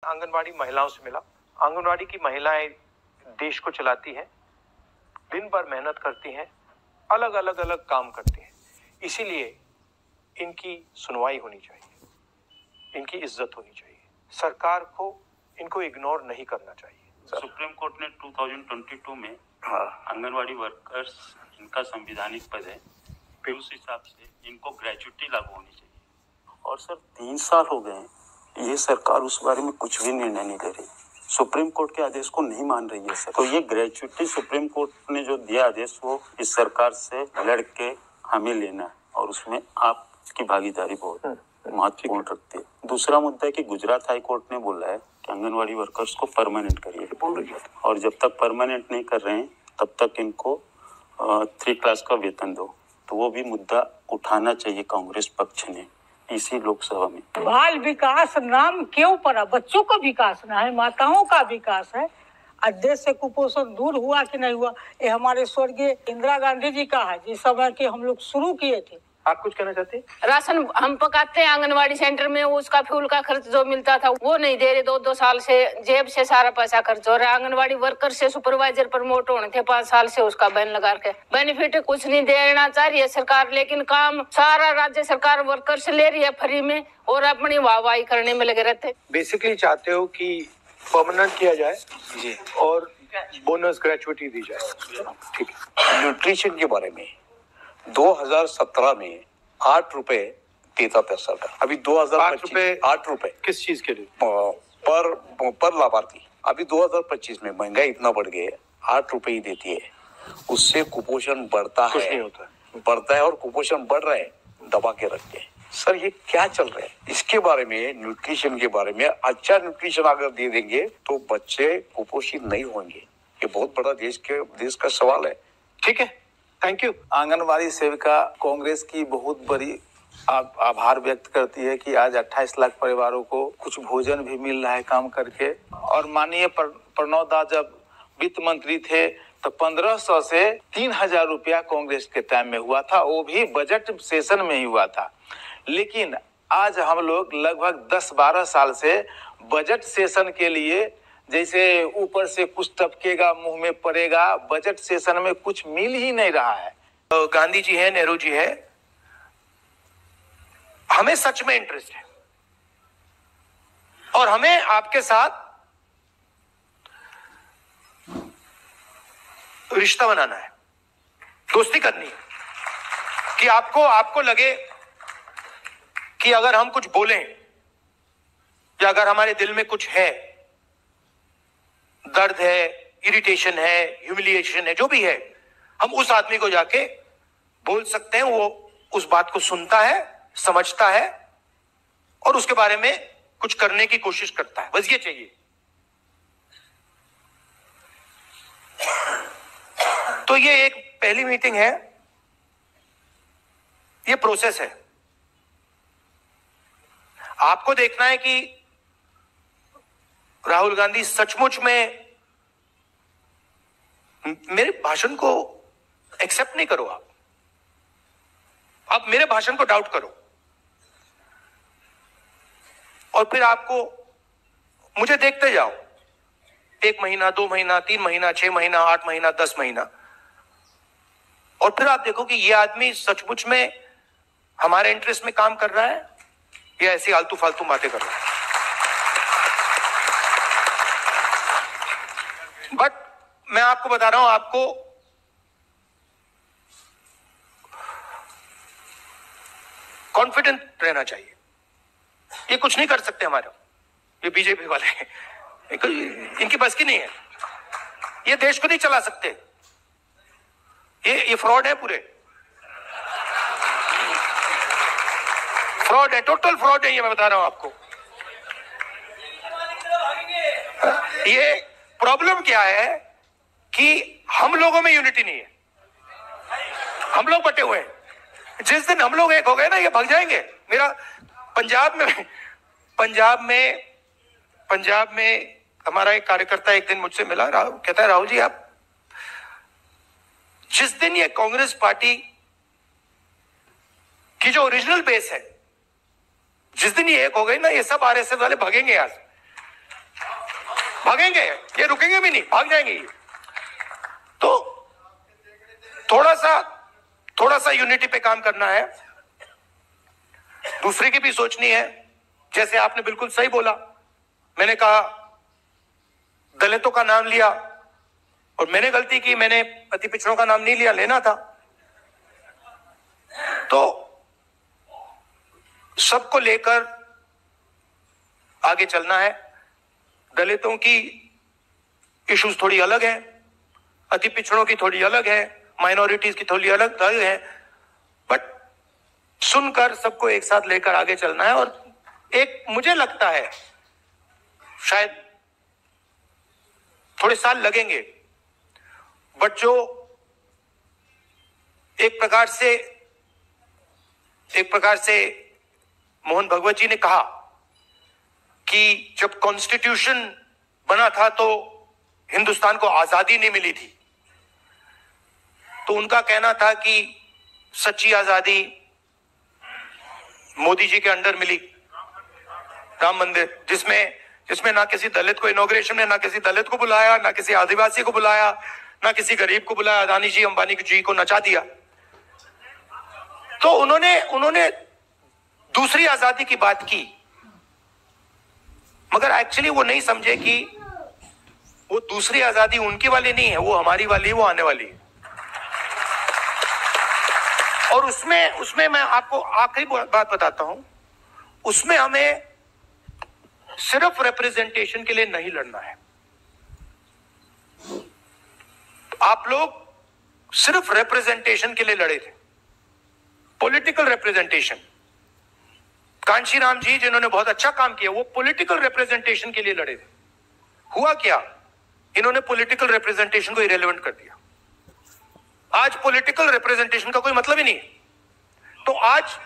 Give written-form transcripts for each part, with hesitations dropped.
आंगनवाड़ी महिलाओं से मिला। आंगनवाड़ी की महिलाएं देश को चलाती हैं, दिन भर मेहनत करती हैं, अलग अलग अलग काम करती हैं। इसीलिए इनकी सुनवाई होनी चाहिए, इनकी इज्जत होनी चाहिए। सरकार को इनको इग्नोर नहीं करना चाहिए। सुप्रीम कोर्ट ने 2022 में आंगनवाड़ी वर्कर्स इनका संविधानिक पद है, फिर उस हिसाब से इनको ग्रेजुटी लागू होनी चाहिए। और सर 3 साल हो गए हैं, ये सरकार उस बारे में कुछ भी निर्णय नहीं ले रही, सुप्रीम कोर्ट के आदेश को नहीं मान रही है सर। तो ये ग्रेजुटी सुप्रीम कोर्ट ने जो दिया आदेश, वो इस सरकार से लड़ के हमें लेना है, और उसमें आपकी भागीदारी बहुत महत्वपूर्ण रखती है। दूसरा मुद्दा है कि गुजरात हाई कोर्ट ने बोला है कि आंगनवाड़ी वर्कर्स को परमानेंट करिए, और जब तक परमानेंट नहीं कर रहे हैं तब तक इनको 3 क्लास का वेतन दो। तो वो भी मुद्दा उठाना चाहिए कांग्रेस पक्ष ने इसी लोकसभा में। बाल विकास नाम क्यों पड़ा? बच्चों का विकास ना है, माताओं का विकास है। आज देश से कुपोषण दूर हुआ कि नहीं हुआ, ये हमारे स्वर्गीय इंदिरा गांधी जी का है, जिस समय के हम लोग शुरू किए थे। आप कुछ कहना चाहते हैं? राशन हम पकाते हैं आंगनवाड़ी सेंटर में, उसका फ्यूल का खर्च जो मिलता था वो नहीं दे रहे। 2 साल से जेब से सारा पैसा खर्च हो रहा है। आंगनवाड़ी वर्कर से सुपरवाइजर प्रमोट होने थे 5 साल से, उसका बैन लगा के बेनिफिट कुछ नहीं देना चाह रही है सरकार, लेकिन काम सारा राज्य सरकार वर्कर से ले रही है फ्री में, और अपनी वाहवाही करने में लगे रहते। बेसिकली चाहते हो कि परमानेंट किया जाए जी, और बोनस ग्रेचुटी दी जाए। ठीक है। न्यूट्रिशन के बारे में 2017 में 8 रुपए देता था सरकार, अभी 2025 8 रुपए किस चीज के लिए? पर लाभार्थी। अभी 2025 में महंगाई इतना बढ़ गई है, 8 रुपए ही देती है। उससे कुपोषण बढ़ता है, नहीं होता बढ़ता है, और कुपोषण बढ़ रहा है दबा के रखते हैं। सर ये क्या चल रहा है? इसके बारे में, न्यूट्रिशन के बारे में, अच्छा न्यूट्रिशन अगर दे देंगे तो बच्चे कुपोषित नहीं होंगे। ये बहुत बड़ा देश का सवाल है। ठीक है, थैंक यू। आंगनवाड़ी सेविका कांग्रेस की बहुत बड़ी आभार व्यक्त करती है कि आज 28 लाख परिवारों को कुछ भोजन भी मिल रहा है काम करके। और माननीय प्रणव दा जब वित्त मंत्री थे तो 1500 से 3000 रुपया कांग्रेस के टाइम में हुआ था, वो भी बजट सेशन में ही हुआ था। लेकिन आज हम लोग लगभग 10-12 साल से बजट सेशन के लिए, जैसे ऊपर से कुछ टपकेगा मुंह में पड़ेगा, बजट सेशन में कुछ मिल ही नहीं रहा है। तो गांधी जी है, नेहरू जी है, हमें सच में इंटरेस्ट है और हमें आपके साथ रिश्ता बनाना है, दोस्ती करनी है, कि आपको लगे कि अगर हम कुछ बोलें या अगर हमारे दिल में कुछ है, दर्द है, इरिटेशन है, ह्यूमिलिएशन है, जो भी है, हम उस आदमी को जाके बोल सकते हैं। वो उस बात को सुनता है, समझता है और उसके बारे में कुछ करने की कोशिश करता है। बस ये चाहिए। तो ये एक पहली मीटिंग है, ये प्रोसेस है। आपको देखना है कि राहुल गांधी सचमुच में, मेरे भाषण को एक्सेप्ट नहीं करो आप मेरे भाषण को डाउट करो और फिर आपको मुझे देखते जाओ 1 महीना, 2 महीना, 3 महीना, 6 महीना, 8 महीना, 10 महीना, और फिर आप देखो कि ये आदमी सचमुच में हमारे इंटरेस्ट में काम कर रहा है या ऐसी आलतू फालतू बातें कर रहा है। बट मैं आपको बता रहा हूं, आपको कॉन्फिडेंट रहना चाहिए। ये कुछ नहीं कर सकते हमारे, ये बीजेपी वाले इनकी बस की नहीं है, ये देश को नहीं चला सकते। ये फ्रॉड है, पूरे फ्रॉड है, टोटल फ्रॉड है, ये मैं बता रहा हूं आपको। ये प्रॉब्लम क्या है कि हम लोगों में यूनिटी नहीं है, हम लोग बटे हुए हैं। जिस दिन हम लोग एक हो गए ना, ये भाग जाएंगे। मेरा पंजाब में हमारा एक कार्यकर्ता एक दिन मुझसे मिला, कहता है राहुल जी, आप जिस दिन ये कांग्रेस पार्टी की जो ओरिजिनल बेस है, जिस दिन ये एक हो गई ना, ये सब आरएसएस वाले भागेंगे यहां से। भागेंगे, ये रुकेंगे भी नहीं, भाग जाएंगे ये। तो थोड़ा सा यूनिटी पे काम करना है, दूसरे की भी सोचनी है। जैसे आपने बिल्कुल सही बोला, मैंने कहा दलितों का नाम लिया और मैंने गलती की, मैंने अति पिछड़ों का नाम नहीं लिया, लेना था। तो सबको लेकर आगे चलना है। दलितों की इश्यूज थोड़ी अलग है, अति पिछड़ों की थोड़ी अलग है, माइनॉरिटीज की थोड़ी अलग है, बट सुनकर सबको एक साथ लेकर आगे चलना है। और एक मुझे लगता है शायद थोड़े साल लगेंगे, बट जो एक प्रकार से मोहन भगवत जी ने कहा कि जब कॉन्स्टिट्यूशन बना था तो हिंदुस्तान को आजादी नहीं मिली थी, तो उनका कहना था कि सच्ची आजादी मोदी जी के अंडर मिली, राम मंदिर, जिसमें ना किसी दलित को इनॉग्रेशन में, ना किसी दलित को बुलाया, ना किसी आदिवासी को बुलाया, ना किसी गरीब को बुलाया, अदानी जी अंबानी जी को नचा दिया। तो उन्होंने दूसरी आजादी की बात की, मगर एक्चुअली वो नहीं समझे कि वो दूसरी आजादी उनकी वाली नहीं है, वो हमारी वाली, वो आने वाली है। और उसमें मैं आपको आखिरी बात बताता हूं, उसमें हमें सिर्फ रिप्रेजेंटेशन के लिए नहीं लड़ना है। आप लोग सिर्फ रिप्रेजेंटेशन के लिए लड़े थे, पॉलिटिकल रिप्रेजेंटेशन। कांशीराम जी जिन्होंने बहुत अच्छा काम किया, वो पॉलिटिकल रिप्रेजेंटेशन के लिए लड़े थे। हुआ क्या, इन्होंने पॉलिटिकल रिप्रेजेंटेशन को इरेलेवेंट कर दिया। आज पॉलिटिकल रिप्रेजेंटेशन का कोई मतलब ही नहीं है। तो आज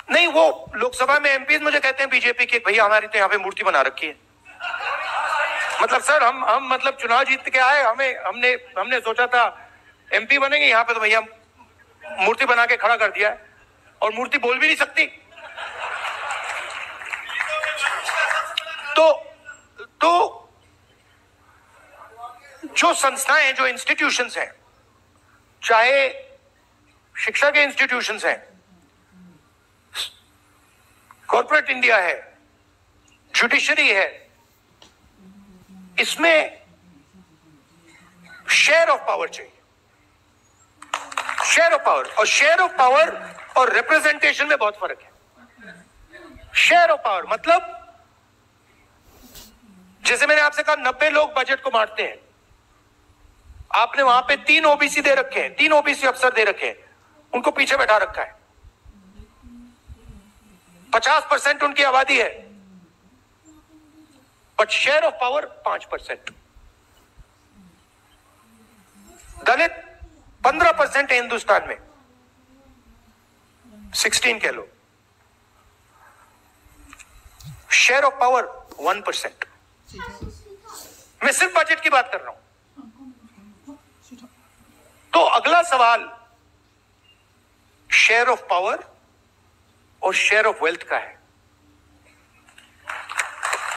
नहीं, वो लोकसभा में एमपीज मुझे कहते हैं बीजेपी के, भैया हमारी तो यहाँ पे मूर्ति बना रखी है। मतलब सर हम मतलब चुनाव जीत के आए, हमने सोचा था एमपी बनेंगे, यहाँ पे तो भैया मूर्ति बना के खड़ा कर दिया है, और मूर्ति बोल भी नहीं सकती। तो जो संस्थाएं, जो इंस्टीट्यूशंस हैं, चाहे शिक्षा के इंस्टीट्यूशंस हैं, कॉर्पोरेट इंडिया है, जुडिशरी है, इसमें शेयर ऑफ पावर चाहिए। शेयर ऑफ पावर और रिप्रेजेंटेशन में बहुत फर्क है। शेयर ऑफ पावर मतलब जैसे मैंने आपसे कहा 90 लोग बजट को बांटते हैं, आपने वहां पे 3 ओबीसी दे रखे हैं, 3 ओबीसी अफसर दे रखे हैं, उनको पीछे बैठा रखा है। 50% उनकी आबादी है, बट शेयर ऑफ पावर 5%। दलित 15% है हिंदुस्तान में, 16 कह लो। Share of power 1%। मैं सिर्फ बजट की बात कर रहा हूं। तो अगला सवाल शेयर ऑफ पावर और शेयर ऑफ वेल्थ का है।